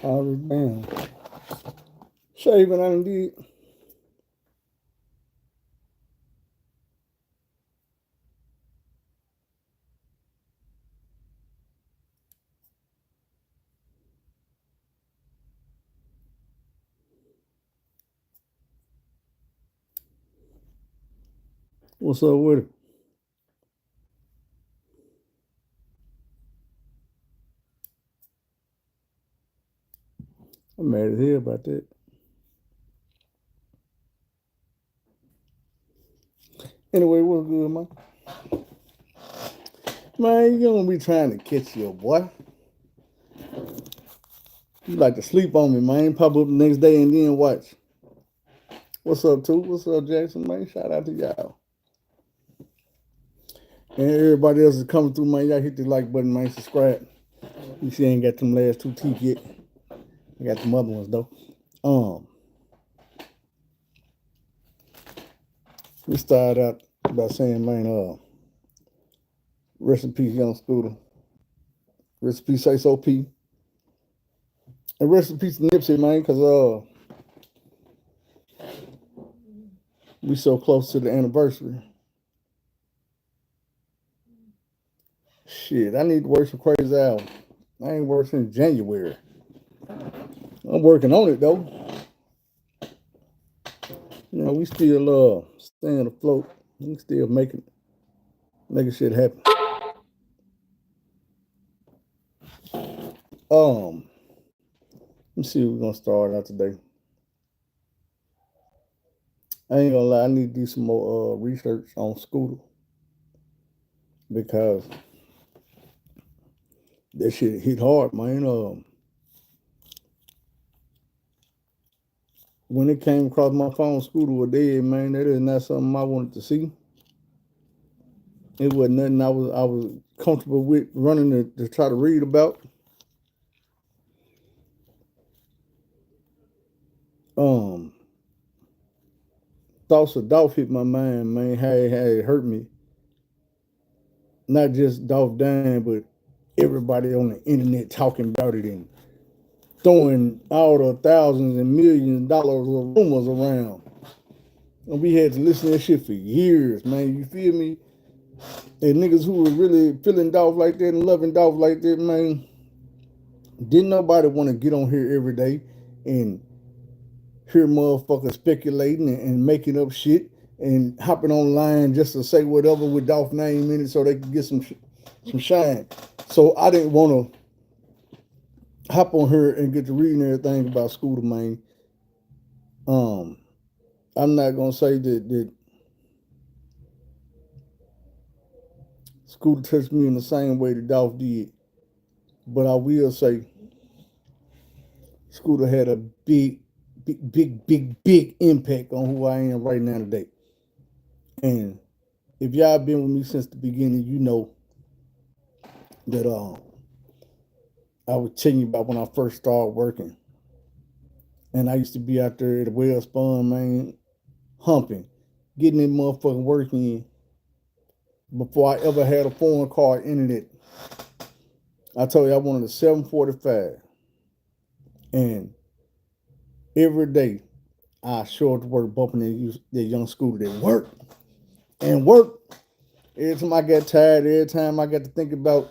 All this damn shaving I done did. What's up with it? I'm mad as hell about that. Anyway, what's good, man? Man, you don't be trying to catch you, boy. You like to sleep on me, man. Pop up the next day and then watch. What's up, too? What's up, Jackson, man? Shout out to y'all. And everybody else is coming through, man. Y'all hit the like button, man. Subscribe. You see, I ain't got them last two teeth yet. I got them other ones, though. We started out by saying, man, rest in peace, young Scooter. Rest in peace, SOP. And rest in peace, Nipsey, man, because we so close to the anniversary. Shit, I need to work some crazy hours. I ain't worked since January. I'm working on it, though. You know, we still staying afloat. We still making shit happen. Let's see what we're gonna start out today. I ain't gonna lie, I need to do some more research on Scooter because that shit hit hard, man. When it came across my phone, Scooter was dead, man. That is not something I wanted to see. It wasn't nothing I was comfortable with running to try to read about. Um, Thoughts of Dolph hit my mind, man. How it hurt me. Not just Dolph dying, but everybody on the internet talking about it and throwing all the thousands and millions of dollars of rumors around. And we had to listen to that shit for years, man. You feel me? And niggas who were really feeling Dolph like that and loving Dolph like that, man, didn't nobody want to get on here every day and hear motherfuckers speculating and making up shit and hopping online just to say whatever with Dolph name in it so they could get some shine. So I didn't want to hop on here and get to reading everything about Scooter, man. I'm not gonna say that Scooter touched me in the same way that Dolph did, but I will say Scooter had a big impact on who I am right now today. And if y'all been with me since the beginning, you know that I was telling you about when I first started working. And I used to be out there at the well spun, man, humping, getting that motherfucking work in before I ever had a phone call internet. I told you I wanted a 745. And every day I show up to work bumping that young Scooter that work and work. Every time I got tired, every time I got to think about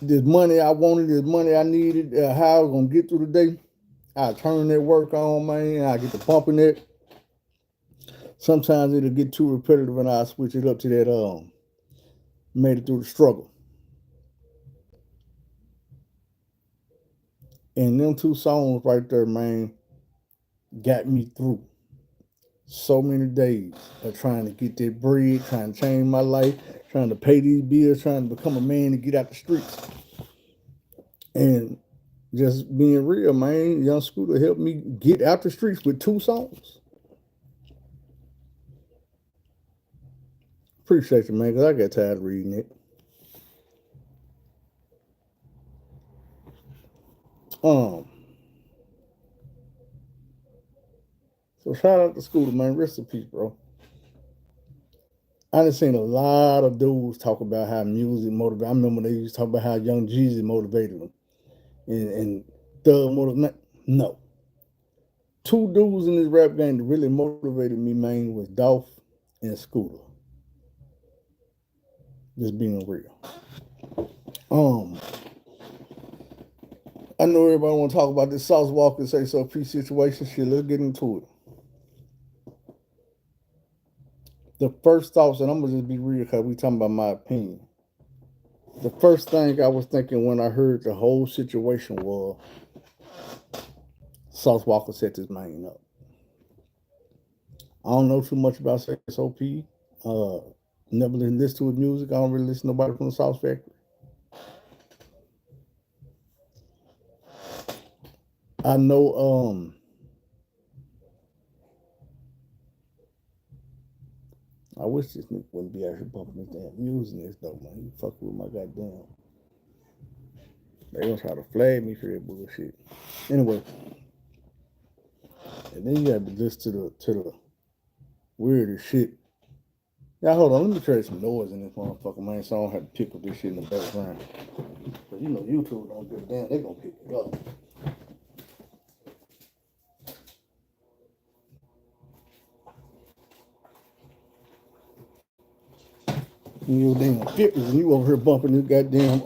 this money I wanted, this money I needed, how I was gonna get through the day, I turn that work on, man. I get to pumping it. Sometimes it'll get too repetitive, and I switch it up to that made it through the struggle. And them two songs right there, man, got me through so many days of trying to get that bread, trying to change my life, trying to pay these bills, trying to become a man to get out the streets. And just being real, man, Young Scooter helped me get out the streets with two songs. Appreciate you, man, because I got tired of reading it. Um, so shout out to Scooter, man. Rest in peace, bro. I done seen a lot of dudes talk about how music motivated. I remember they used to talk about how Young Jeezy motivated them, and thug motivate. No. Two dudes in this rap game that really motivated me, man, was Dolph and Scooter. Just being real. Um, I know everybody want to talk about this Sauce Walker say so P situation shit. Let's get into it. The first thoughts, and I'm gonna just be real because we talking about my opinion. The first thing I was thinking when I heard the whole situation was Sauce Walker set this man up. I don't know too much about SOP. Uh, Never listened to his music. I don't really listen to nobody from the Sauce Factory. I know I wish this nigga wouldn't be out here bumping this damn music this though, man. You fuck with my goddamn. They gonna try to flag me for that bullshit. Anyway, and then you have to listen to the weirdest shit. Yeah, hold on. Let me trade some noise in this motherfucker, man, so I don't have to pick up this shit in the background. But you know, YouTube don't give a damn. They gonna pick it up. You damn 50s and you over here bumping this goddamn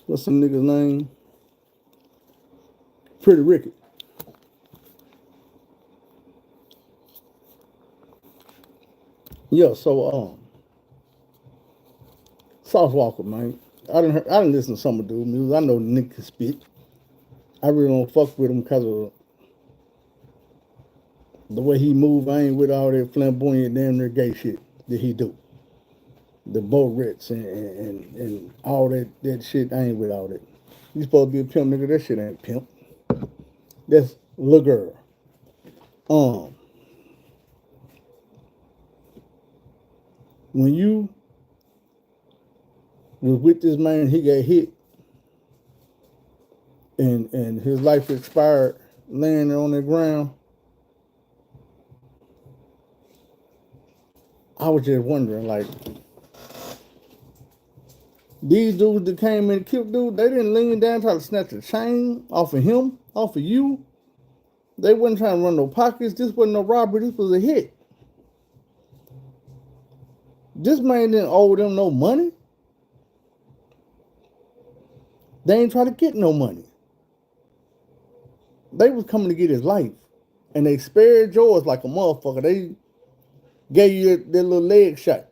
what's some nigga's name? Pretty Ricky. Yeah, so Sauce Walker, man. I didn't listen to some of the dude music. I know Nick can spit. I really don't fuck with him because of the way he move. I ain't with all that flamboyant damn near gay shit that he do. The Borettes and all that shit. I ain't with all that. You supposed to be a pimp, nigga. That shit ain't pimp. That's little girl. When you was with this man, he got hit, and his life expired, laying there on the ground. I was just wondering, like, these dudes that came in and killed dude, they didn't lean down try to snatch a chain off of him, off of you. They wasn't trying to run no pockets. This wasn't no robbery. This was a hit. This man didn't owe them no money. They ain't try to get no money. They was coming to get his life. And they spared yours like a motherfucker. They gave you their little leg shot.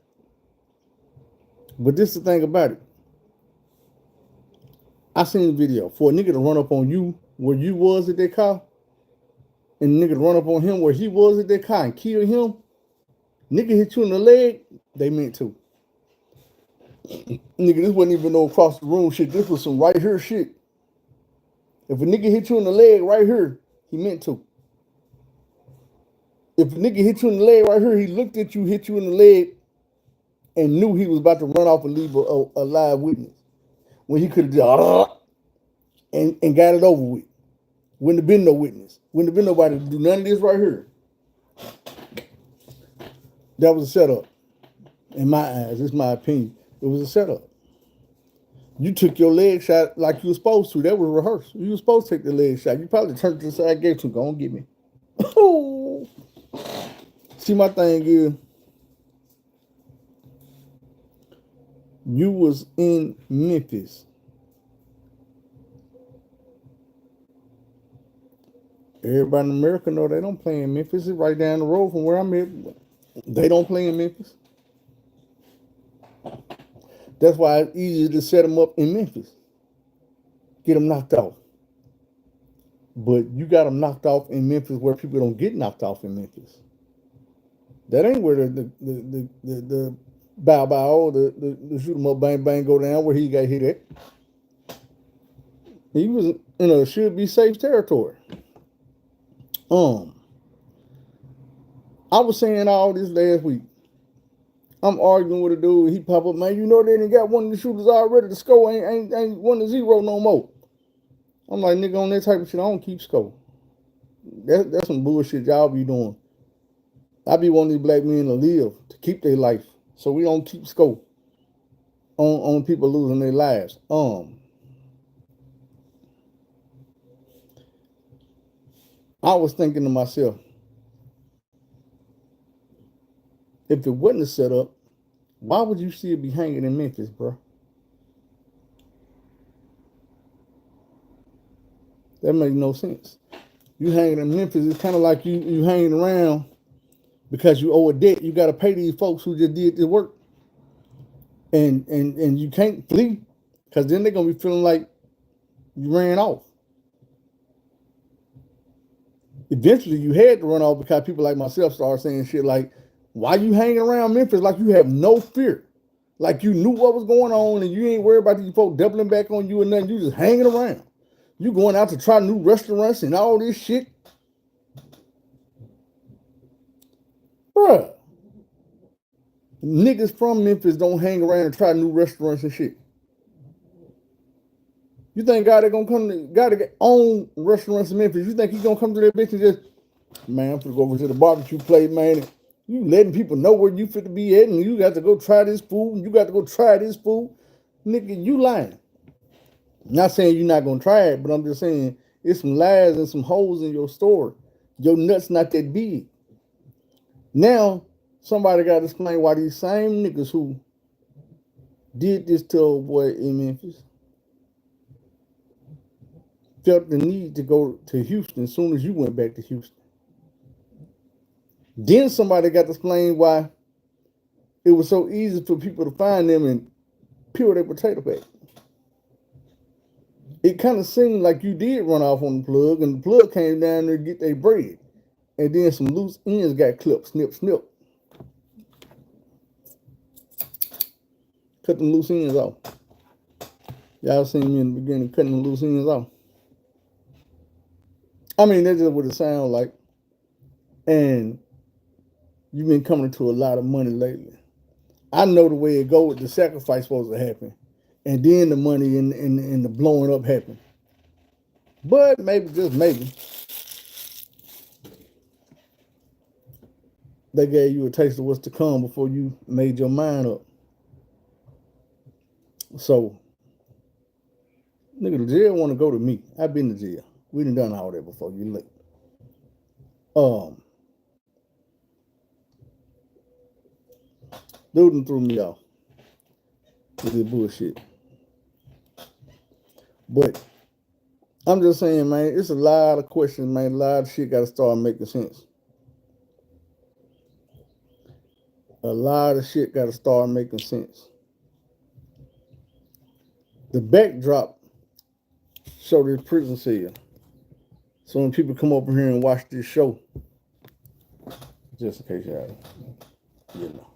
But this is the thing about it. I seen the video. For a nigga to run up on you where you was at that car, and nigga to run up on him where he was at that car and kill him, nigga hit you in the leg, they meant to. Nigga, this wasn't even no across the room shit. This was some right here shit. If a nigga hit you in the leg right here, he meant to. If a nigga hit you in the leg right here, he looked at you, hit you in the leg, and knew he was about to run off and leave a live witness. When he could have just and got it over with. Wouldn't have been no witness. Wouldn't have been nobody to do none of this right here. That was a setup. In my eyes, it's my opinion. It was a setup. You took your leg shot like you were supposed to. That was rehearsed. You were supposed to take the leg shot. You probably turned to the side, gave to him. Go on, get me. See, my thing is, you was in Memphis. Everybody in America know they don't play in Memphis. It's right down the road from where I'm at. They don't play in Memphis. That's why it's easier to set them up in Memphis. Get them knocked off. But you got them knocked off in Memphis where people don't get knocked off in Memphis. That ain't where the bow bow, the shoot 'em up, bang bang, go down where he got hit at. He was in a should be safe territory. I was saying all this last week. I'm arguing with a dude. He pop up, man. You know they done got one of the shooters already. The score ain't 1-0 no more. I'm like, nigga, on that type of shit, I don't keep score. That's some bullshit y'all be doing. I be wanting these black men to live, to keep their life, so we don't keep score on people losing their lives. I was thinking to myself, if it wasn't a setup, why would you still be hanging in Memphis, bro? That makes no sense. You hanging in Memphis, it's kind of like you hanging around because you owe a debt. You got to pay these folks who just did the work, and you can't flee because then they're gonna be feeling like you ran off. Eventually, you had to run off because people like myself started saying shit like, "Why you hanging around Memphis like you have no fear, like you knew what was going on and you ain't worried about these folks doubling back on you and nothing. You just hanging around. You going out to try new restaurants and all this shit, bruh. Niggas from Memphis don't hang around and try new restaurants and shit. You think God gonna come to God to own restaurants in Memphis? You think he's gonna come to that bitch and just, man, I'm gonna go over to the barbecue plate, man. You letting people know where you fit to be at, and you got to go try this food, and you got to go try this food. Nigga, you lying. Not saying you're not gonna try it, but I'm just saying it's some lies and some holes in your story. Your nuts not that big. Now, somebody got to explain why these same niggas who did this to old boy in Memphis felt the need to go to Houston as soon as you went back to Houston. Then somebody got to explain why it was so easy for people to find them and peel their potato back. It kind of seemed like you did run off on the plug, and the plug came down there to get their bread. And then some loose ends got clipped, snip, snip. Cut them loose ends off. Y'all seen me in the beginning cutting the loose ends off. I mean, that's just what it sounds like. And you've been coming to a lot of money lately. I know the way it goes. The sacrifice supposed to happen, and then the money and the blowing up happen. But maybe, just maybe, they gave you a taste of what's to come before you made your mind up. So, nigga, the jail want to go to me. I've been to jail. We done all that before. You late. Dude threw me off with this bullshit. But I'm just saying, man, it's a lot of questions, man. A lot of shit got to start making sense. A lot of shit got to start making sense. The backdrop show this prison cell. So when people come over here and watch this show, just in case y'all, you know,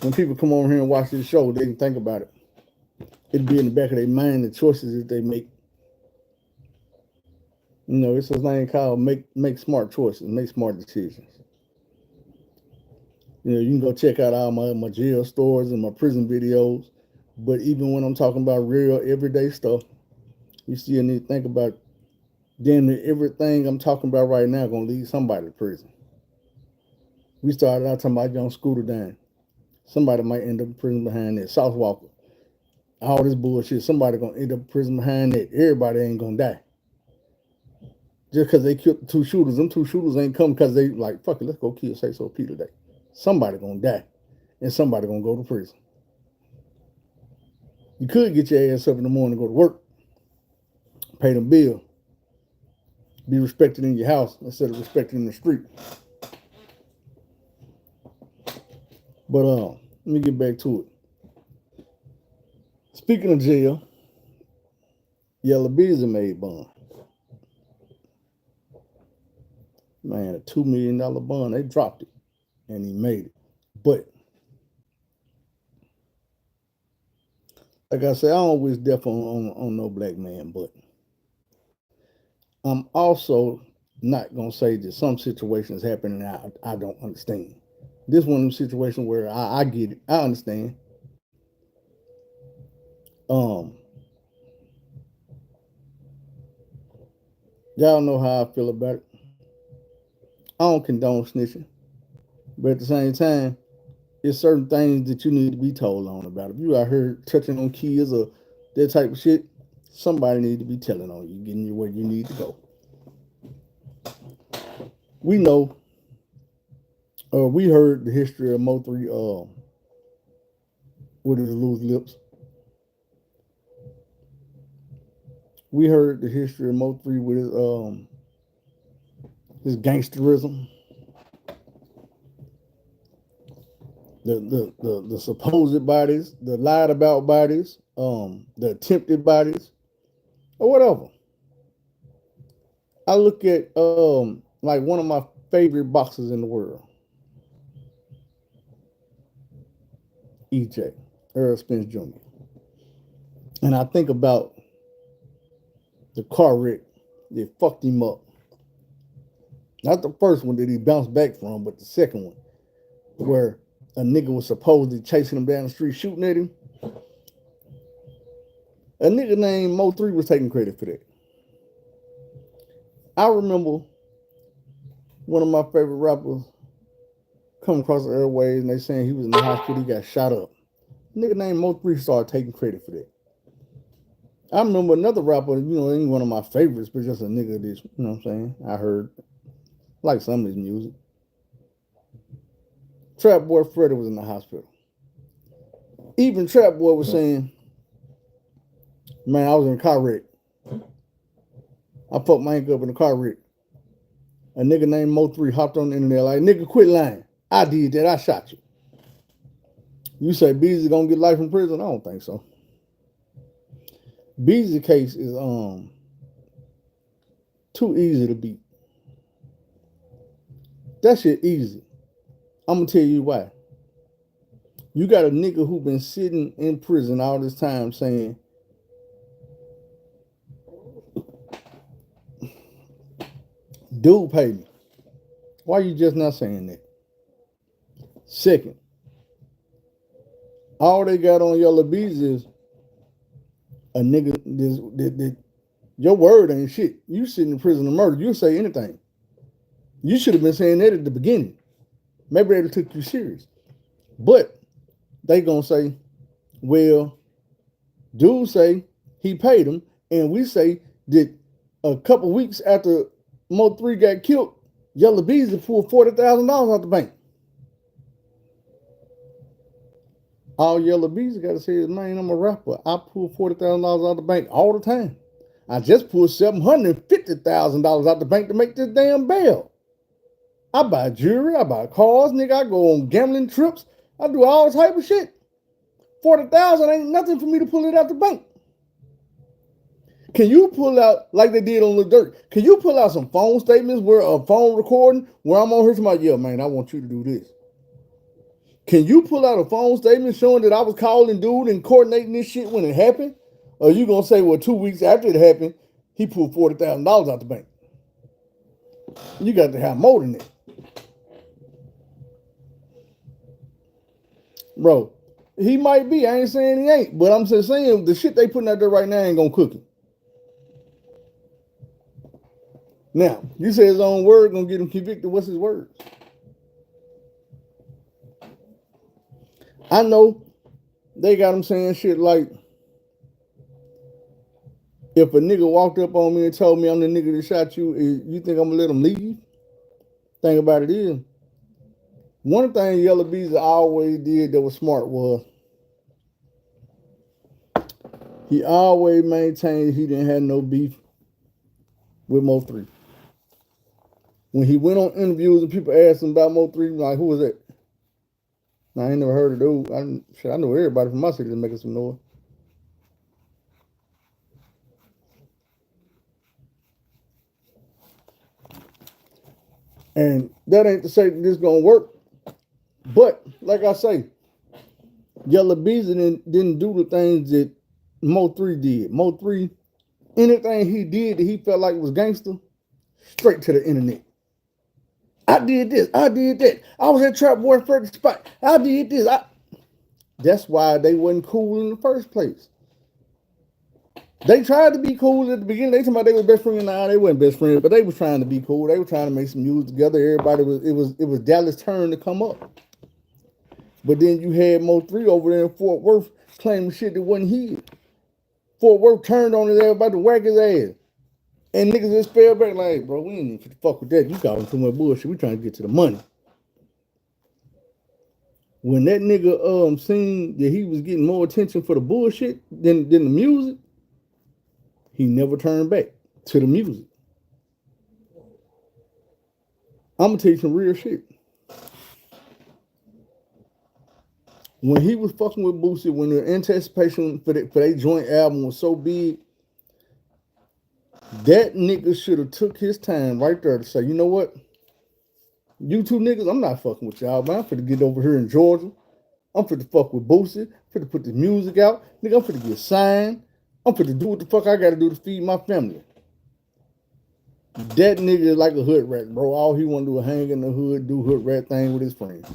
when people come over here and watch this show, they can think about it. It'd be in the back of their mind, the choices that they make. You know, it's a thing called make smart choices, make smart decisions. You know, you can go check out all my jail stories and my prison videos. But even when I'm talking about real everyday stuff, you still need to think about damn near everything I'm talking about right now gonna lead somebody to prison. We started out talking about young Scooter Dan. Somebody might end up in prison behind that. South Walker. All this bullshit. Somebody gonna end up in prison behind that. Everybody ain't gonna die. Just because they killed the two shooters, them two shooters ain't come because they like, fuck it, let's go kill Say So P today. Somebody gonna die. And somebody gonna go to prison. You could get your ass up in the morning, go to work, pay them bill, be respected in your house instead of respected in the street. But let me get back to it. Speaking of jail, Yellow Busy made bond. Man, a $2 million bond, they dropped it, and he made it. But like I said, I don't wish death on no black man, but I'm also not gonna say that some situations happen and I don't understand. This one of them situations where I get it, I understand. Y'all know how I feel about it. I don't condone snitching, but at the same time, there's certain things that you need to be told on about. If you out here touching on kids or that type of shit, somebody need to be telling on you, getting you where you need to go. we know, we heard the history of Mo3 with his loose lips. We heard the history of Mo3 with his gangsterism, the supposed bodies, the lied about bodies, the attempted bodies, or whatever. I look at like one of my favorite boxers in the world, EJ, Earl Spence Jr. And I think about the car wreck that fucked him up. Not the first one that he bounced back from, but the second one, where a nigga was supposedly chasing him down the street, shooting at him. A nigga named Mo3 was taking credit for that. I remember one of my favorite rappers come across the airways and they saying he was in the hospital, he got shot up. A nigga named Mo3 started taking credit for that. I remember another rapper, ain't one of my favorites, but just a nigga that, what I'm saying, I heard, like some of his music. Trap Boy Freddy was in the hospital. Even Trap Boy was saying, man, I was in a car wreck. I fucked my ankle up in a car wreck. A nigga named Mo3 hopped on the internet like, nigga, quit lying. I did that. I shot you. You say Beezy gonna get life in prison? I don't think so. Beezy case is too easy to beat. That shit easy. I'm gonna tell you why. You got a nigga who been sitting in prison all this time saying, dude paid me. Why you just not saying that? Second, all they got on Yellow Bees is a nigga that your word ain't shit. You sitting in prison of murder, you'll say anything. You should have been saying that at the beginning. Maybe they'd have took you serious. But they gonna say, well, dude say he paid him, and we say that a couple weeks after Mo3 got killed, Yellow Beezy pulled $40,000 out the bank. All Yellow Beezy got to say is, man, I'm a rapper. I pull $40,000 out the bank all the time. I just pulled $750,000 out the bank to make this damn bail. I buy jewelry, I buy cars, nigga. I go on gambling trips. I do all type of shit. 40,000 ain't nothing for me to pull it out the bank. Can you pull out, like they did on Lil Durk, can you pull out some phone statements where a phone recording where I'm on here somebody, yeah, man, I want you to do this. Can you pull out a phone statement showing that I was calling dude and coordinating this shit when it happened? Or you gonna say, well, 2 weeks after it happened, he pulled $40,000 out the bank? You got to have more than that. Bro, he might be. I ain't saying he ain't. But I'm just saying the shit they putting out there right now ain't gonna cook him. Now, you say his own word gonna get him convicted. What's his word? I know they got him saying shit like, if a nigga walked up on me and told me I'm the nigga that shot you, you think I'm gonna let him leave? Thing about it is, one thing Yellow Beezy always did that was smart was he always maintained he didn't have no beef with Mo3. When he went on interviews and people asked him about Mo3, like, who was that? I ain't never heard of dude. I know everybody from my city that's making some noise. And that ain't to say that this gonna work. But like I say, Yellow Beezy didn't do the things that Mo3 did. Mo3, anything he did that he felt like was gangster, straight to the internet. I did this. I did that. I was at Trap Boy Freddy's spot. I did this. That's why they wasn't cool in the first place. They tried to be cool at the beginning. They talking about they were best friends. Nah, they weren't best friends, but they was trying to be cool. They were trying to make some music together. Everybody it was Dallas' turn to come up. But then you had Mo3 over there in Fort Worth claiming shit that wasn't his. Fort Worth turned on his ass about to whack his ass. And niggas just fell back like, hey, bro, we ain't even fuck with that. You got him too much bullshit. We trying to get to the money. When that nigga seen that he was getting more attention for the bullshit than the music, he never turned back to the music. I'm gonna tell you some real shit. When he was fucking with Boosie, when the anticipation for that joint album was so big, that nigga should have took his time right there to say, you know what? You two niggas, I'm not fucking with y'all, man. I'm finna get over here in Georgia. I'm finna fuck with Boosie. I'm finna put the music out. Nigga, I'm finna get signed. I'm finna do what the fuck I gotta do to feed my family. That nigga is like a hood rat, bro. All he wanna do is hang in the hood, do hood rat thing with his friends.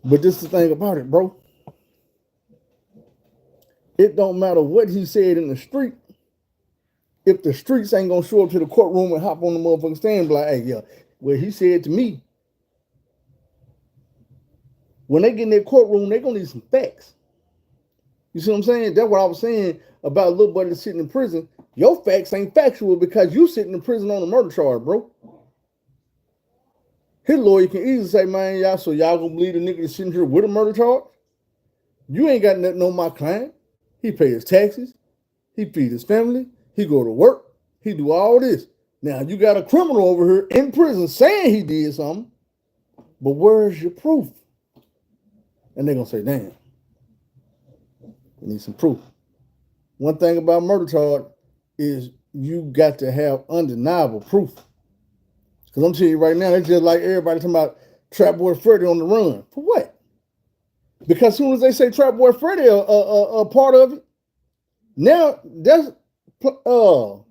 But this is the thing about it, bro. It don't matter what he said in the street. If the streets ain't gonna show up to the courtroom and hop on the motherfucking stand and be like, hey, yeah, well, he said to me. When they get in that courtroom, they gonna need some facts. You see what I'm saying? That's what I was saying about a little buddy sitting in prison. Your facts ain't factual because you sitting in prison on a murder charge, bro. His lawyer can easily say, man, y'all gonna believe the nigga that's sitting here with a murder charge? You ain't got nothing on my client. He pay his taxes. He feed his family. He go to work. He do all this. Now, you got a criminal over here in prison saying he did something, but where's your proof? And they're going to say, damn, we need some proof. One thing about murder charge is you got to have undeniable proof. Because I'm telling you right now, it's just like everybody talking about Trap Boy Freddy on the run. For what? Because as soon as they say Trap Boy Freddy a part of it, now that's I'm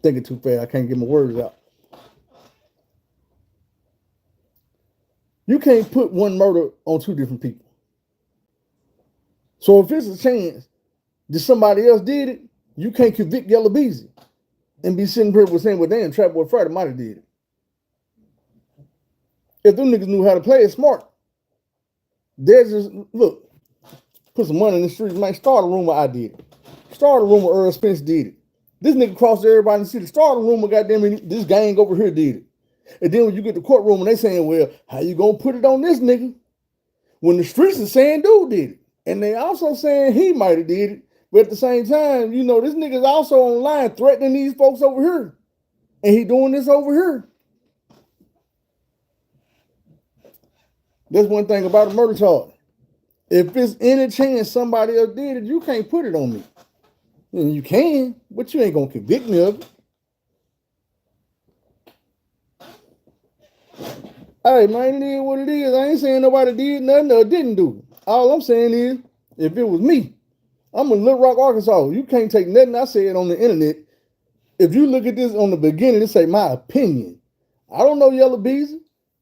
thinking too fast. I can't get my words out. You can't put one murder on two different people. So if it's a chance that somebody else did it, you can't convict Yellow Beezy and be sitting here with saying, well, damn, Trap Boy Friday might have did it. If them niggas knew how to play it smart, they're just, look, put some money in the streets, man, start a rumor I did it. Start a rumor Earl Spence did it. This nigga crossed everybody in the city. Start a rumor, goddamn it, this gang over here did it. And then when you get to the courtroom and they saying, well, how you gonna put it on this nigga? When the streets are saying dude did it. And they also saying he might have did it. But at the same time, you know, this nigga's also online threatening these folks over here. And he doing this over here. That's one thing about a murder charge. If it's any chance somebody else did it, you can't put it on me. And you can, but you ain't gonna convict me of it. Hey, man, it is what it is. I ain't saying nobody did nothing or didn't do it. All I'm saying is, if it was me, I'm in Little Rock, Arkansas. You can't take nothing I said on the internet. If you look at this on the beginning, it say my opinion. I don't know Yellow Beezy.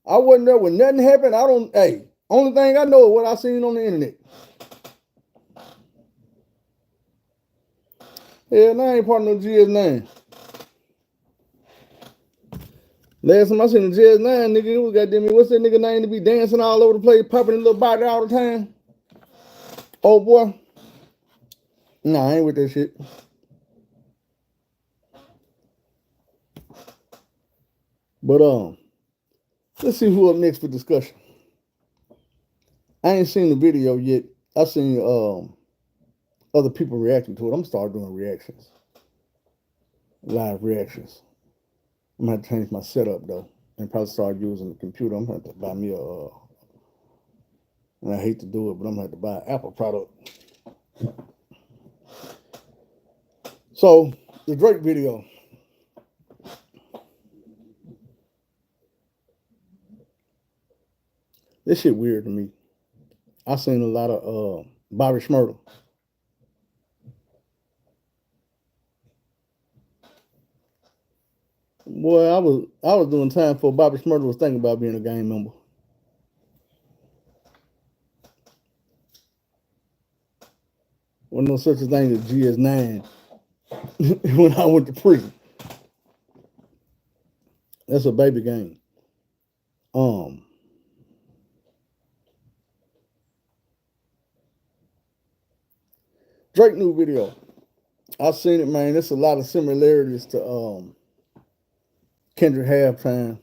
I wasn't there when nothing happened. Only thing I know is what I seen on the internet. Hell, I ain't part of no GS9. Last time I seen the GS9, nigga, it was goddamn, what's that nigga name to be dancing all over the place, popping a little body all the time? Oh, boy. Nah, I ain't with that shit. But, let's see who up next for discussion. I ain't seen the video yet. I seen, other people reacting to it. I'm gonna start doing reactions. Live reactions. I'm gonna have to change my setup though. And probably start using the computer. I'm gonna have to buy me and I hate to do it, but I'm gonna have to buy an Apple product. So the Drake video. This shit weird to me. I seen a lot of Bobby Shmurda. Boy, I was doing time for Bobby Shmurda was thinking about being a gang member. Wasn't no such a thing as GS9 when I went to prison. That's a baby game. Drake new video. I've seen it, man. There's a lot of similarities to Kendrick Halftime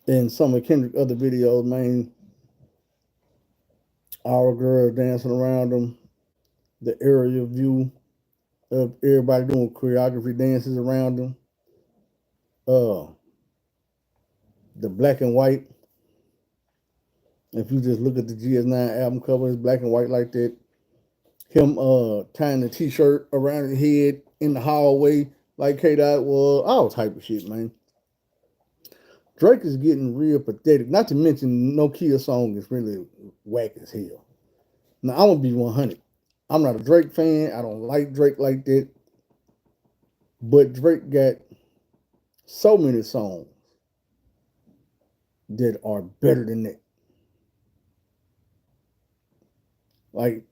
and some of Kendrick other videos, man. Our girls dancing around them, the area view of everybody doing choreography dances around them. Uh, the black and white. If you just look at the GS9 album cover, it's black and white like that. Him tying the t-shirt around his head in the hallway like K-Dot was, all type of shit, man. Drake is getting real pathetic. Not to mention No Kia song is really whack as hell. Now I'm gonna be 100. I'm not a Drake fan. I don't like Drake like that. But Drake got so many songs that are better than that. Like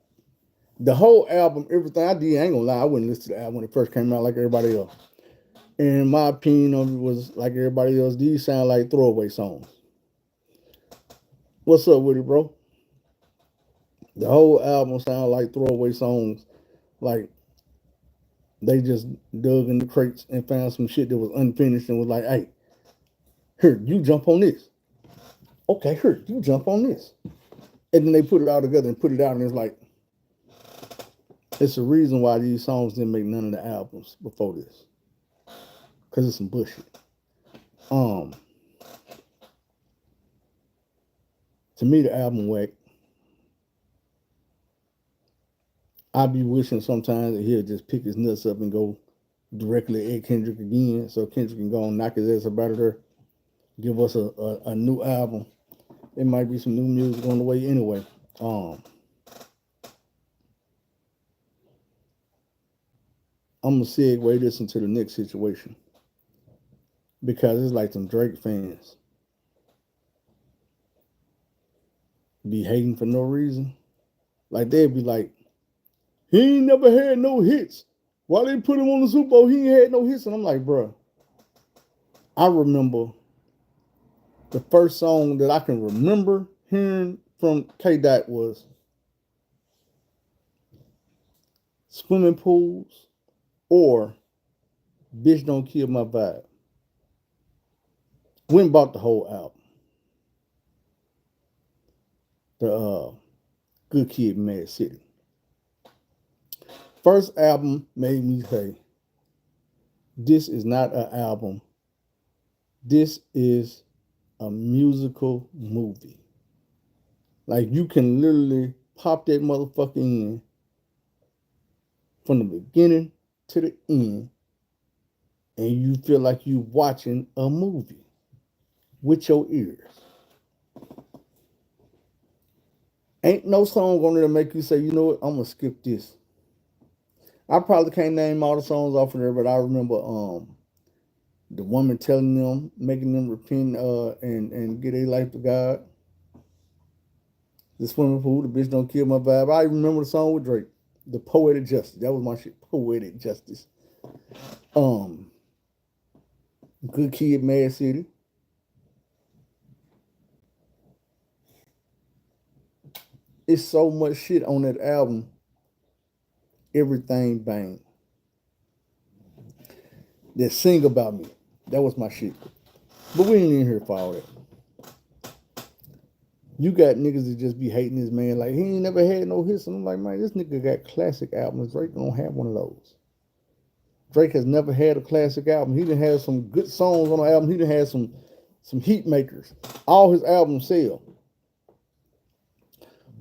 the whole album, everything I did, I ain't gonna lie, I wouldn't listen to the album when it first came out like everybody else. And my opinion of it was like everybody else, these sound like throwaway songs. What's up with it, bro? The whole album sound like throwaway songs. Like they just dug in the crates and found some shit that was unfinished and was like, hey, here, you jump on this. Okay, here, you jump on this. And then they put it all together and put it out, and it's like, it's the reason why these songs didn't make none of the albums before this. Because it's some bullshit. To me, the album whack. I be wishing sometimes that he'll just pick his nuts up and go directly at Kendrick again, so Kendrick can go and knock his ass up out of there, give us a new album. It might be some new music on the way anyway. I'm gonna segue this into the next situation because it's like some Drake fans be hating for no reason. Like they'd be like, he ain't never had no hits. Why they put him on the Super Bowl? He ain't had no hits. And I'm like, bro, I remember the first song that I can remember hearing from K-Dot was Swimming Pools or Bitch Don't Kill My Vibe. Went and bought the whole album. The Good Kid, Mad City. First album made me say, this is not an album. This is a musical movie. Like you can literally pop that motherfucker in from the beginning to the end and you feel like you watching a movie with your ears. Ain't no song on there to make you say, you know what, I'm gonna skip this. I probably can't name all the songs off of there, but I remember the woman telling them, making them repent and get their life to God. The Swimming Pool, The Bitch Don't Kill My Vibe. I remember the song with Drake, The Poetic Justice. That was my shit, Poetic Justice. Good Kid, Mad City. It's so much shit on that album. Everything bang. That Sing About Me. That was my shit. But we ain't in here for all that. You got niggas that just be hating this man like he ain't never had no hits. And I'm like, man, this nigga got classic albums. Drake don't have one of those. Drake has never had a classic album. He done had some good songs on the album. He done had some heat makers. All his albums sell.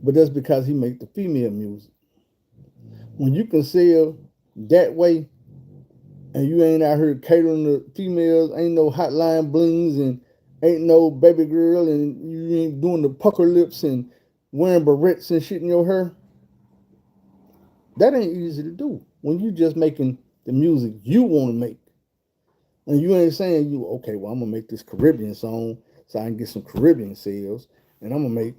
But that's because he make the female music. When you can sell that way and you ain't out here catering to females, ain't no hotline blings and ain't no baby girl and you ain't doing the pucker lips and wearing barrettes and shit in your hair, that ain't easy to do when you just making the music you want to make. And you ain't saying okay, well, I'm going to make this Caribbean song so I can get some Caribbean sales and I'm going to make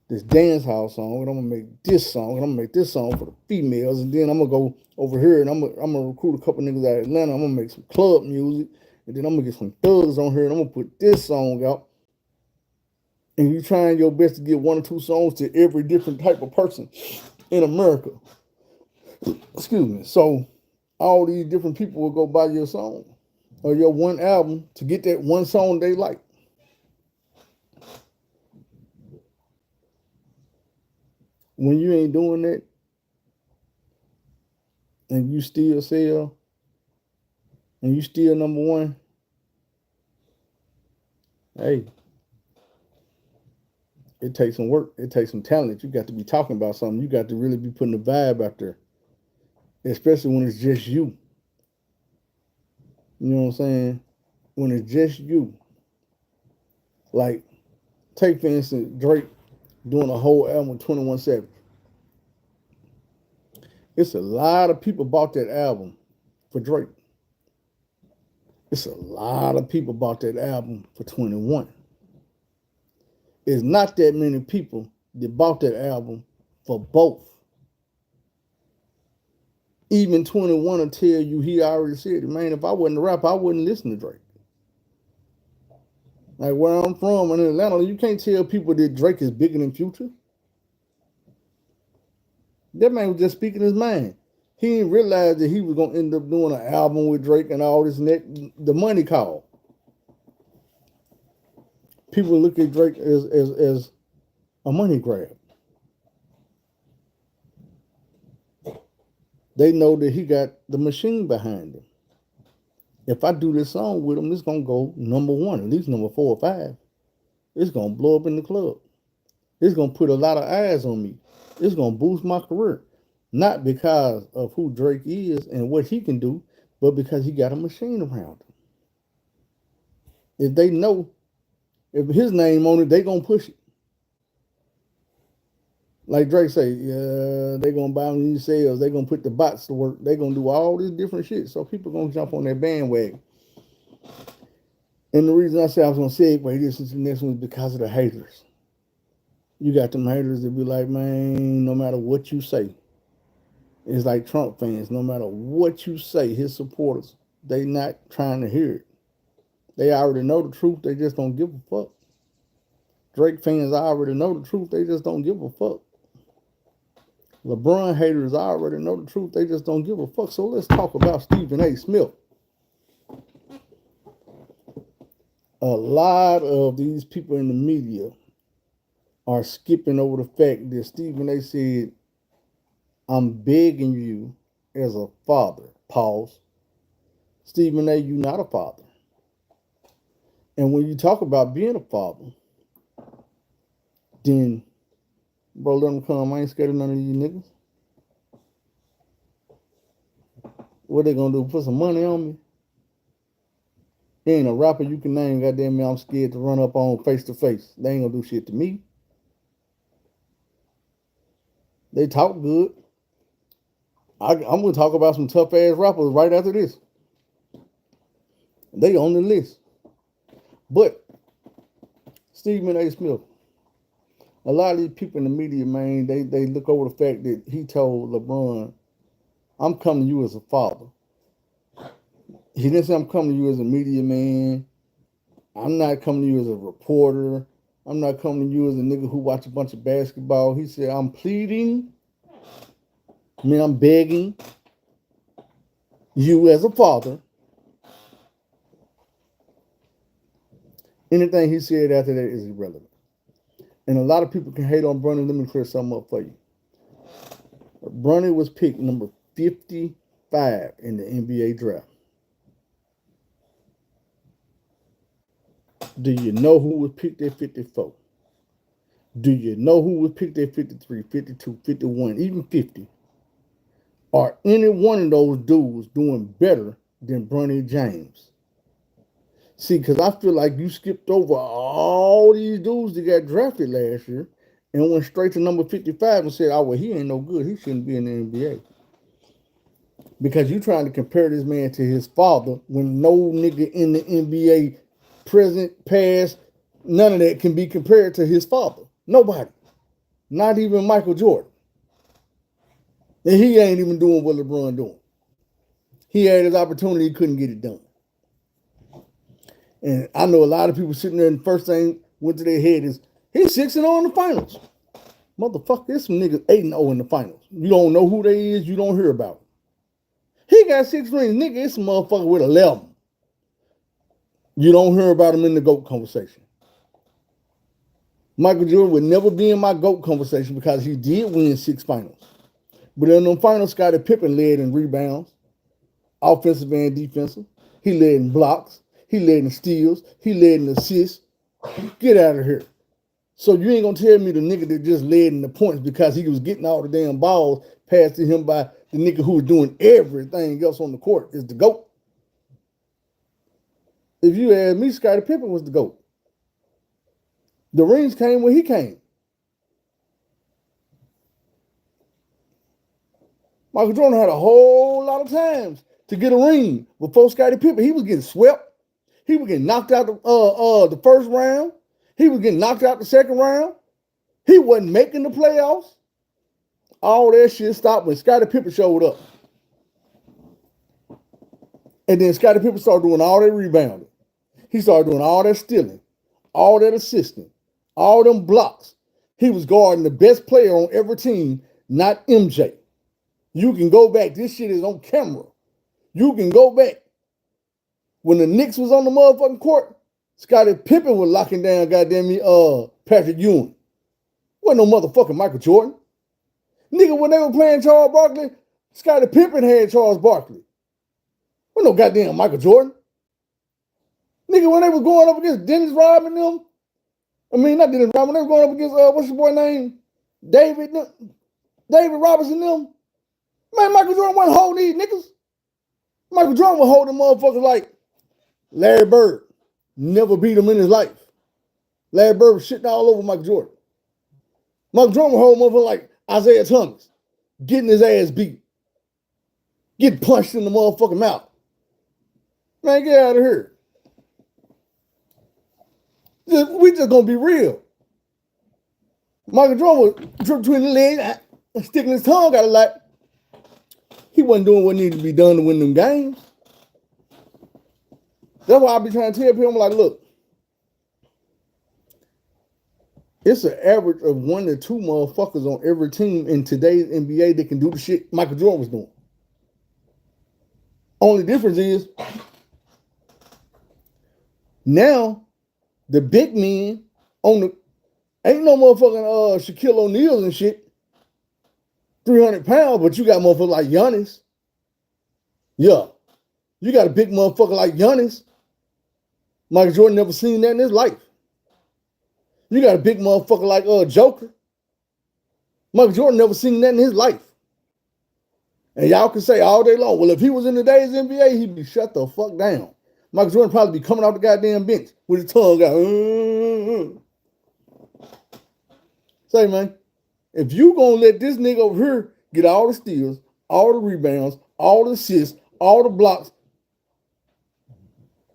this dance hall song, and I'm gonna make this song, and I'm gonna make this song for the females, and then I'm gonna go over here and I'm gonna recruit a couple niggas out of Atlanta. I'm gonna make some club music, and then I'm gonna get some thugs on here, and I'm gonna put this song out. And you trying your best to get one or two songs to every different type of person. in America. Excuse me. So all these different people will go buy your song or your one album to get that one song they like. When you ain't doing that and you still sell and you still number one, hey, it takes some work. It takes some talent. You got to be talking about something. You got to really be putting the vibe out there, especially when it's just you. You know what I'm saying? When it's just you. Like, take for instance, Drake doing a whole album with 21 Savage. It's a lot of people bought that album for Drake. It's a lot of people bought that album for 21. It's not that many people that bought that album for both. Even 21 will tell you, he already said it, man, if I wasn't a rapper, I wouldn't listen to Drake. Like where I'm from in Atlanta, you can't tell people that Drake is bigger than Future. That man was just speaking his mind. He didn't realize that he was going to end up doing an album with Drake and all this and that. The money call. People look at Drake as a money grab. They know that he got the machine behind him. If I do this song with him, it's going to go number one, at least number 4 or 5. It's going to blow up in the club. It's going to put a lot of eyes on me. It's going to boost my career. Not because of who Drake is and what he can do, but because he got a machine around him. If they know, if his name on it, they going to push it. Like Drake say, yeah, they going to buy these sales. They going to put the bots to work. They going to do all this different shit. So people going to jump on that bandwagon. And the reason I say I was going to segue this into the next one is because of the haters. You got them haters that be like, man, no matter what you say. It's like Trump fans. No matter what you say, his supporters, they not trying to hear it. They already know the truth. They just don't give a fuck. Drake fans already know the truth. They just don't give a fuck. LeBron haters already know the truth. They just don't give a fuck. So let's talk about Stephen A. Smith. A lot of these people in the media are skipping over the fact that Stephen A. said, I'm begging you as a father. Pause. Stephen A., you're not a father. And when you talk about being a father, then, bro, let them come. I ain't scared of none of these niggas. What they gonna do? Put some money on me? There ain't a rapper you can name, goddamn me, I'm scared to run up on face to face. They ain't gonna do shit to me. They talk good. I'm gonna talk about some tough ass rappers right after this. They on the list. But Stephen A. Smith, a lot of these people in the media, man, they look over the fact that he told LeBron, I'm coming to you as a father. He didn't say I'm coming to you as a media man. I'm not coming to you as a reporter. I'm not coming to you as a nigga who watch a bunch of basketball. He said, I'm pleading. I mean, I'm begging you as a father. Anything he said after that is irrelevant. And a lot of people can hate on Bronny. Let me clear something up for you. Bronny was picked number 55 in the NBA draft. Do you know who was picked at 54? Do you know who was picked at 53, 52, 51, even 50? Are any one of those dudes doing better than Bronny James? See, because I feel like you skipped over all these dudes that got drafted last year and went straight to number 55 and said, oh, well, he ain't no good. He shouldn't be in the NBA. Because you're trying to compare this man to his father when no nigga in the NBA, present, past, none of that can be compared to his father. Nobody. Not even Michael Jordan. And he ain't even doing what LeBron doing. He had his opportunity, he couldn't get it done. And I know a lot of people sitting there and the first thing went to their head is, he's 6-0 in the finals. Motherfucker, there's some niggas 8-0 in the finals. You don't know who they is, you don't hear about. He got 6 rings. Nigga, it's a motherfucker with 11. You don't hear about him in the GOAT conversation. Michael Jordan would never be in my GOAT conversation because he did win 6 finals. But in them finals, Scottie Pippen led in rebounds, offensive and defensive. He led in blocks. He led in steals. He led in assists. Get out of here. So you ain't gonna tell me the nigga that just led in the points because he was getting all the damn balls passed to him by the nigga who was doing everything else on the court is the GOAT. If you ask me, Scottie Pippen was the GOAT. The rings came when he came. Michael Jordan had a whole lot of times to get a ring before Scottie Pippen. He was getting swept. He was getting knocked out the first round. He was getting knocked out the second round. He wasn't making the playoffs. All that shit stopped when Scottie Pippen showed up. And then Scottie Pippen started doing all that rebounding. He started doing all that stealing, all that assisting, all them blocks. He was guarding the best player on every team, not MJ. You can go back. This shit is on camera. You can go back. When the Knicks was on the motherfucking court, Scottie Pippen was locking down goddamn me Patrick Ewing. Wasn't no motherfucking Michael Jordan. Nigga, when they were playing Charles Barkley, Scottie Pippen had Charles Barkley. Wasn't no goddamn Michael Jordan. Nigga, when they was going up against Dennis Rodman them, not Dennis Rodman, they were going up against, what's your boy name? David Robinson them. Man, Michael Jordan wasn't holding these niggas. Michael Jordan was holding motherfuckers like Larry Bird. Never beat him in his life. Larry Bird was shitting all over Michael Jordan. Michael Jordan was holding motherfuckers like Isaiah Thomas, getting his ass beat. Getting punched in the motherfucking mouth. Man, get out of here. We just gonna be real. Michael Jordan was dripping between the legs, sticking his tongue out a lot. He wasn't doing what needed to be done to win them games. That's why I be trying to tell people, I'm like, look, it's an average of 1 to 2 motherfuckers on every team in today's NBA that can do the shit Michael Jordan was doing. Only difference is now the big men on the ain't no motherfucking Shaquille O'Neal and shit. 300 pounds, but you got motherfuckers like Giannis. Yeah. You got a big motherfucker like Giannis. Michael Jordan never seen that in his life. You got a big motherfucker like Joker. Michael Jordan never seen that in his life. And y'all can say all day long, well, if he was in today's NBA, he'd be shut the fuck down. Michael Jordan probably be coming off the goddamn bench with his tongue out. Say, man, if you gonna let this nigga over here get all the steals, all the rebounds, all the assists, all the blocks,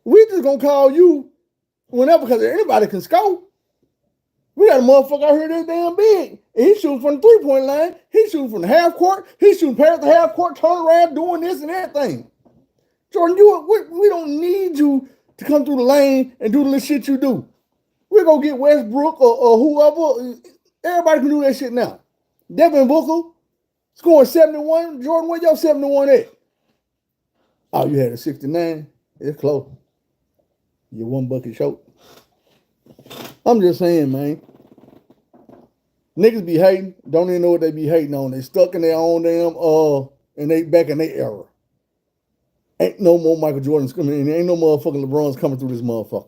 we just gonna call you whenever because anybody can score. We got a motherfucker out here that's damn big. And he's shooting from the 3-point line. He's shooting from the half court. He's shooting past the half court, turn around, doing this and that thing. Jordan, we don't need you to come through the lane and do the little shit you do. We're gonna get Westbrook or whoever. Everybody can do that shit now. Devin Booker scoring 71. Jordan, where your 71 at? Oh, you had a 69? It's close. You're 1 bucket short. I'm just saying, man. Niggas be hating. Don't even know what they be hating on. They stuck in their own damn, and they back in their era. Ain't no more Michael Jordans coming in. Ain't no motherfucking LeBrons coming through this motherfucker.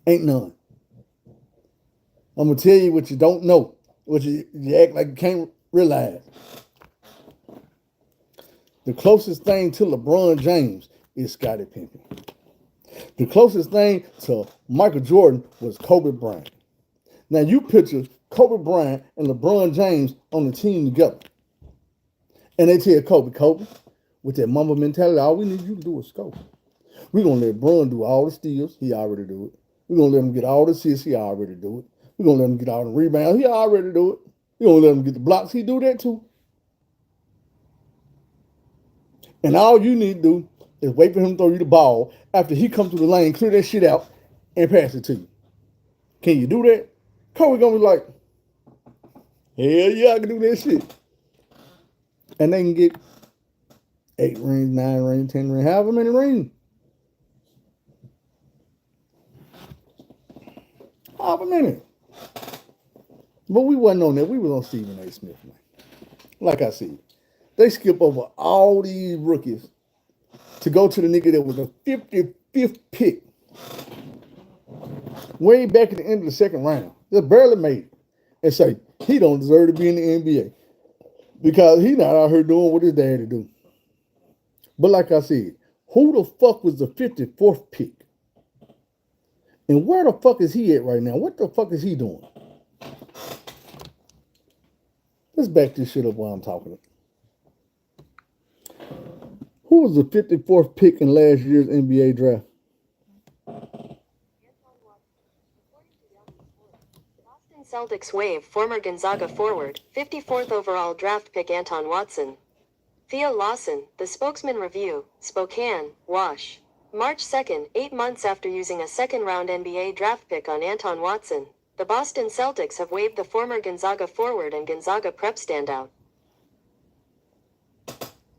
Ain't none. I'm going to tell you what you don't know. What you act like you can't realize. The closest thing to LeBron James is Scottie Pippen. The closest thing to Michael Jordan was Kobe Bryant. Now you picture Kobe Bryant and LeBron James on the team together. And they tell Kobe, with that Mamba mentality, all we need you to do is score. We're going to let Bron do all the steals. He already do it. We're going to let him get all the assists. He already do it. We're going to let him get all the rebounds. He already do it. We're going to let him get the blocks. He do that too. And all you need to do is wait for him to throw you the ball after he comes through the lane, clear that shit out, and pass it to you. Can you do that? Kobe gonna be like, Hell yeah, I can do that shit. And they can get 8 rings, 9 rings, 10 rings, however many rings. However many. But we wasn't on that. We was on Stephen A. Smith, man. Like I said, they skip over all these rookies to go to the nigga that was the 55th pick. Way back at the end of the second round. Just barely made it. And say, he don't deserve to be in the NBA. Because he not out here doing what his daddy do. But like I said, who the fuck was the 54th pick? And where the fuck is he at right now? What the fuck is he doing? Let's back this shit up while I'm talking. Who was the 54th pick in last year's NBA draft? Boston Celtics waive former Gonzaga forward, 54th overall draft pick Anton Watson. Theo Lawson, The Spokesman Review, Spokane, Wash. March 2nd, 8 months after using a second-round NBA draft pick on Anton Watson, the Boston Celtics have waived the former Gonzaga forward and Gonzaga prep standout.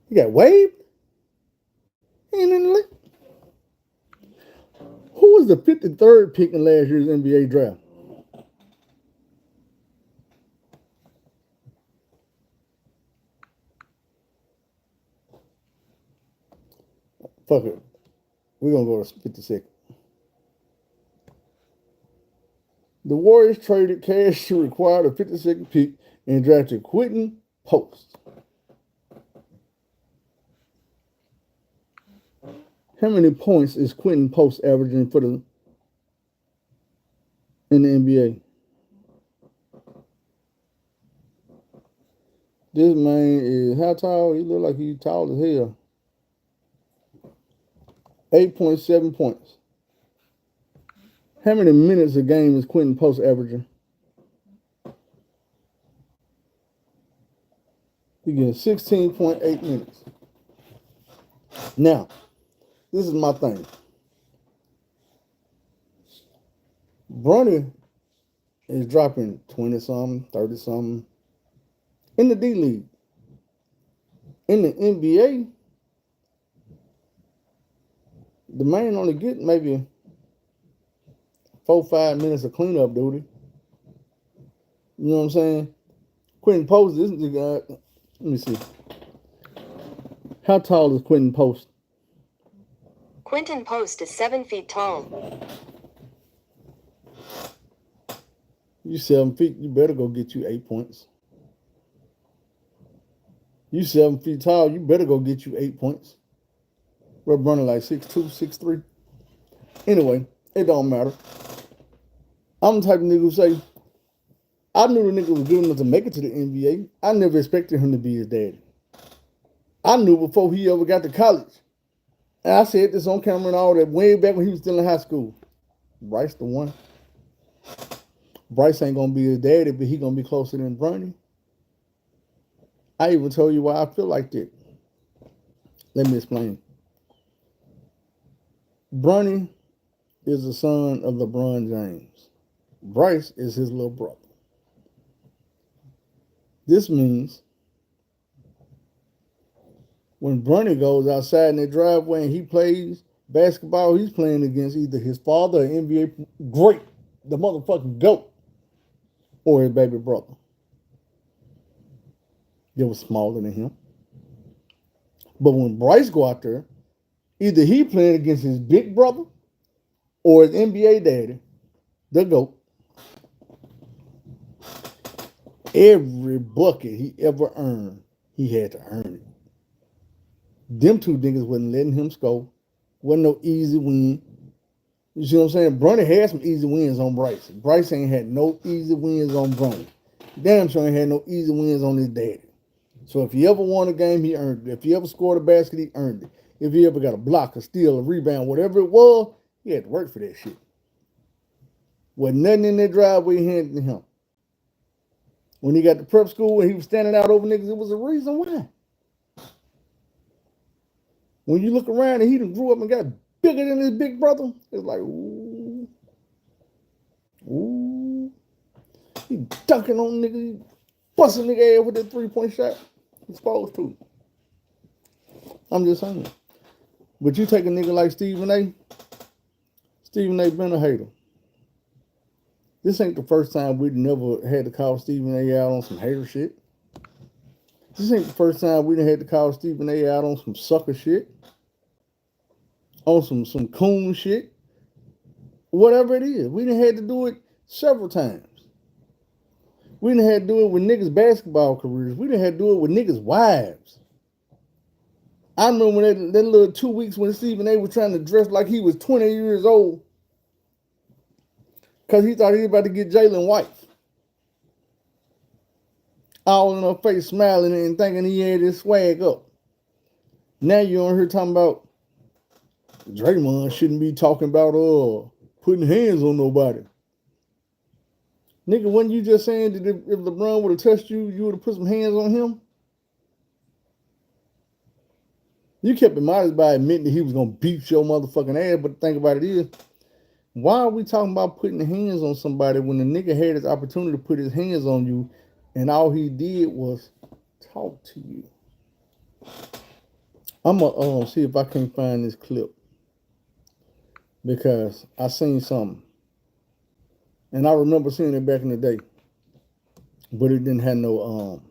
He got waived? He ain't in the league. Who was the 53rd pick in last year's NBA draft? Fuck it. We're going to go to 52nd. The Warriors traded cash to acquire the 52nd pick and drafted Quentin Post. How many points is Quentin Post averaging in the NBA? This man is how tall? He look like he's tall as hell. 8.7 points. How many minutes a game is Quentin Post averaging? He gets 16.8 minutes. Now, this is my thing. Bronny is dropping 20-something, 30-something in the D-League. In the NBA, the man only get maybe 4-5 minutes of cleanup duty. You know what I'm saying? Quentin Post, this is the guy. Let me see. How tall is Quentin Post? Quentin Post is 7 feet tall. You 7 feet, you better go get you 8 points. You 7 feet tall, you better go get you 8 points. We're running like 6'2", 6'3". Anyway, it don't matter. I'm the type of nigga who say, I knew the nigga was good enough to make it to the NBA. I never expected him to be his daddy. I knew before he ever got to college. And I said this on camera and all that way back when he was still in high school. Bryce the one. Bryce ain't going to be his daddy, but he going to be closer than Bronny. I even told you why I feel like that. Let me explain. Bronny is the son of LeBron James. Bryce is his little brother. This means when Bronny goes outside in the driveway and he plays basketball, he's playing against either his father or NBA great, the motherfucking GOAT, or his baby brother. That was smaller than him. But when Bryce go out there, either he playing against his big brother or his NBA daddy, the GOAT. Every bucket he ever earned, he had to earn it. Them two niggas wasn't letting him score. Wasn't no easy win. You see what I'm saying? Bronny had some easy wins on Bryce. Bryce ain't had no easy wins on Bronny. Damn sure ain't had no easy wins on his daddy. So if he ever won a game, he earned it. If he ever scored a basket, he earned it. If he ever got a block, a steal, a rebound, whatever it was, he had to work for that shit. Wasn't nothing in that driveway handed to him. When he got to prep school and he was standing out over niggas, it was a reason why. When you look around and he done grew up and got bigger than his big brother, it's like, ooh. He dunking on niggas. bust a nigga ass with that 3-point shot. He's supposed to. I'm just saying. But you take a nigga like Stephen A. Stephen A. been a hater. This ain't the first time we've never had to call Stephen A. out on some hater shit. This ain't the first time we done had to call Stephen A. out on some sucker shit. On some coon shit. Whatever it is. We done had to do it several times. We done had to do it with niggas' basketball careers. We done had to do it with niggas' wives. I remember when that little 2 weeks when Stephen A. was trying to dress like he was 20 years old because he thought he was about to get Jalen White. All in her face smiling and thinking he had his swag up. Now you on here talking about Draymond shouldn't be talking about putting hands on nobody. Nigga, wasn't you just saying that if LeBron would have touched you, you would have put some hands on him? You kept him modest by admitting that he was going to beat your motherfucking ass, but the thing about it is, why are we talking about putting hands on somebody when the nigga had his opportunity to put his hands on you and all he did was talk to you? I'm going to see if I can find this clip because I seen something. And I remember seeing it back in the day, but it didn't have no